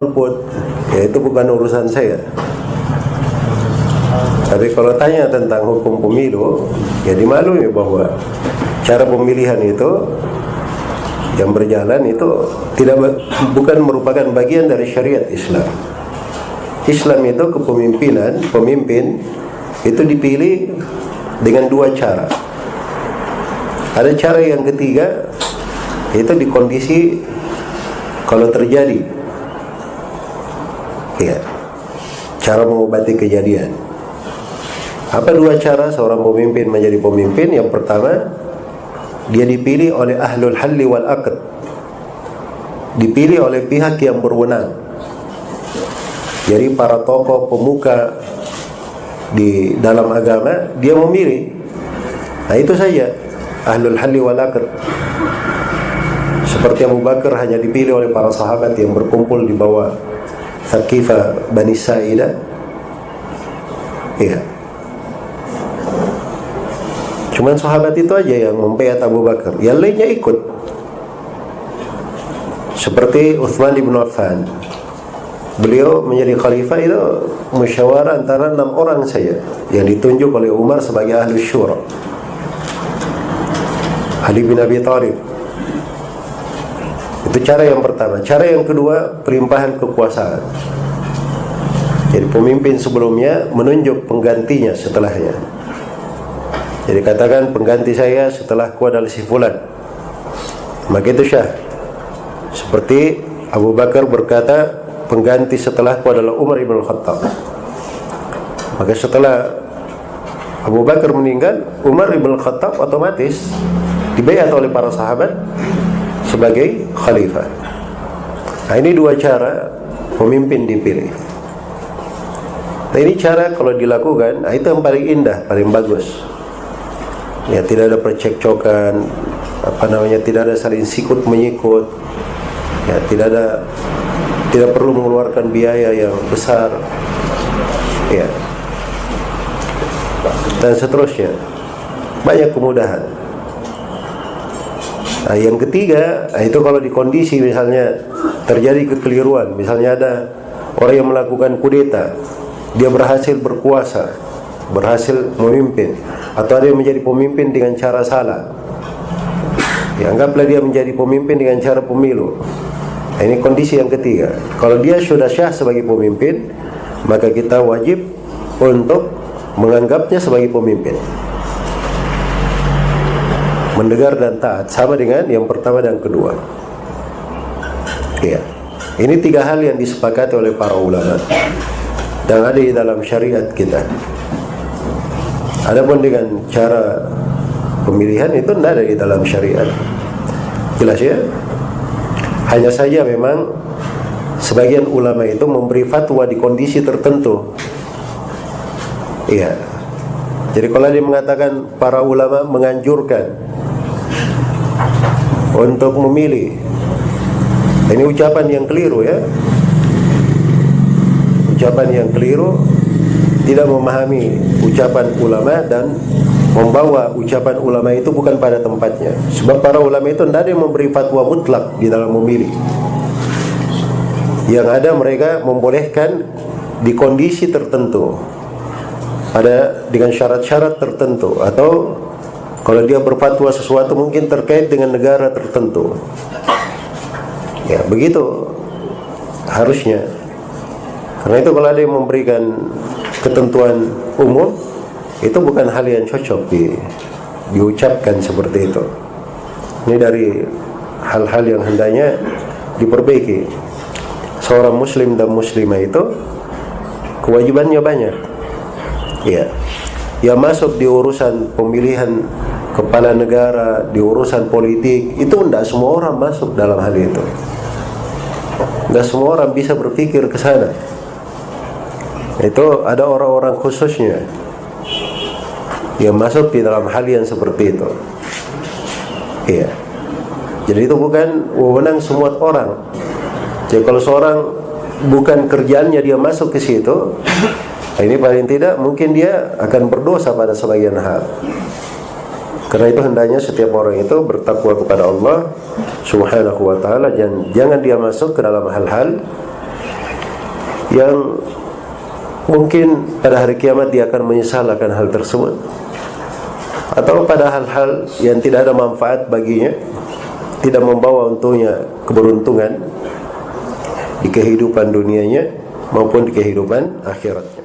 golput, ya itu bukan urusan saya. Tapi kalau tanya tentang hukum pemilu, ya dimaklumi bahwa cara pemilihan itu yang berjalan itu bukan merupakan bagian dari syariat Islam. Islam itu kepemimpinan, pemimpin itu dipilih dengan dua cara. Ada cara yang ketiga, itu di kondisi kalau terjadi, ya, cara mengobati kejadian. Apa dua cara seorang pemimpin menjadi pemimpin? Yang pertama, dia dipilih oleh ahlul halli wal aqd, dipilih oleh pihak yang berwenang. Jadi para tokoh pemuka di dalam agama dia memilih. Nah itu saja ahlul halli wal aqd. Seperti Abu Bakar hanya dipilih oleh para sahabat yang berkumpul di bawah Thaqifah Bani Sa'idah. Iya. Cuman sahabat itu aja yang membaiat Abu Bakar, yang lainnya ikut. Seperti Utsman bin Affan, beliau menjadi khalifah itu musyawarah antara 6 orang saja yang ditunjuk oleh Umar sebagai ahli syura. Ali bin Abi Thalib. Itu cara yang pertama. Cara yang kedua, pelimpahan kekuasaan. Jadi pemimpin sebelumnya menunjuk penggantinya setelahnya. Jadi katakan pengganti saya setelahku adalah si fulan, maka itu syah. Seperti Abu Bakar berkata pengganti setelahku adalah Umar ibn Khattab, maka setelah Abu Bakar meninggal, Umar ibn Khattab otomatis dibaiat oleh para sahabat sebagai khalifah. Nah ini dua cara pemimpin dipilih. Nah ini cara kalau dilakukan, nah itu yang paling indah, paling bagus. Ya tidak ada percekcokan, tidak ada saling sikut menyikut. Ya tidak perlu mengeluarkan biaya yang besar. Ya. Dan seterusnya. Banyak kemudahan. Nah, yang ketiga, itu kalau di kondisi misalnya terjadi kekeliruan, misalnya ada orang yang melakukan kudeta, dia berhasil berkuasa, berhasil memimpin, atau ada yang menjadi pemimpin dengan cara salah, ya, anggaplah dia menjadi pemimpin dengan cara pemilu. Nah, ini kondisi yang ketiga. Kalau dia sudah syah sebagai pemimpin, maka kita wajib untuk menganggapnya sebagai pemimpin, mendengar dan taat, sama dengan yang pertama dan kedua. Ya, ini 3 hal yang disepakati oleh para ulama dan ada di dalam syariat kita. Adapun dengan cara pemilihan itu tidak ada di dalam syariat. Jelas ya? Hanya saja memang sebagian ulama itu memberi fatwa di kondisi tertentu. Iya. Jadi kalau dia mengatakan para ulama menganjurkan untuk memilih, ini ucapan yang keliru ya. Ucapan yang keliru, tidak memahami ucapan ulama dan membawa ucapan ulama itu bukan pada tempatnya. Sebab para ulama itu tidak ada yang memberi fatwa mutlak di dalam memilih. Yang ada mereka membolehkan di kondisi tertentu, ada dengan syarat-syarat tertentu, atau kalau dia berfatwa sesuatu mungkin terkait dengan negara tertentu. Ya begitu harusnya. Karena itu kalau ada yang memberikan ketentuan umum, itu bukan hal yang cocok diucapkan seperti itu. Ini dari hal-hal yang hendaknya diperbaiki. Seorang muslim dan muslimah itu kewajibannya banyak. Ya, yang masuk di urusan pemilihan kepala negara, di urusan politik, itu tidak semua orang masuk dalam hal itu. Tidak semua orang bisa berpikir ke sana. Itu ada orang-orang khususnya yang masuk di dalam hal yang seperti itu. Iya. Jadi itu bukan wewenang semua orang. Jadi kalau seorang bukan kerjaannya dia masuk ke situ, ini paling tidak mungkin dia akan berdosa pada sebagian hal. Karena itu hendaknya setiap orang itu bertakwa kepada Allah Subhanahu wa ta'ala, dan jangan dia masuk ke dalam hal-hal yang mungkin pada hari kiamat dia akan menyesal akan hal tersebut, atau pada hal-hal yang tidak ada manfaat baginya, tidak membawa untungnya keberuntungan di kehidupan dunianya maupun di kehidupan akhiratnya.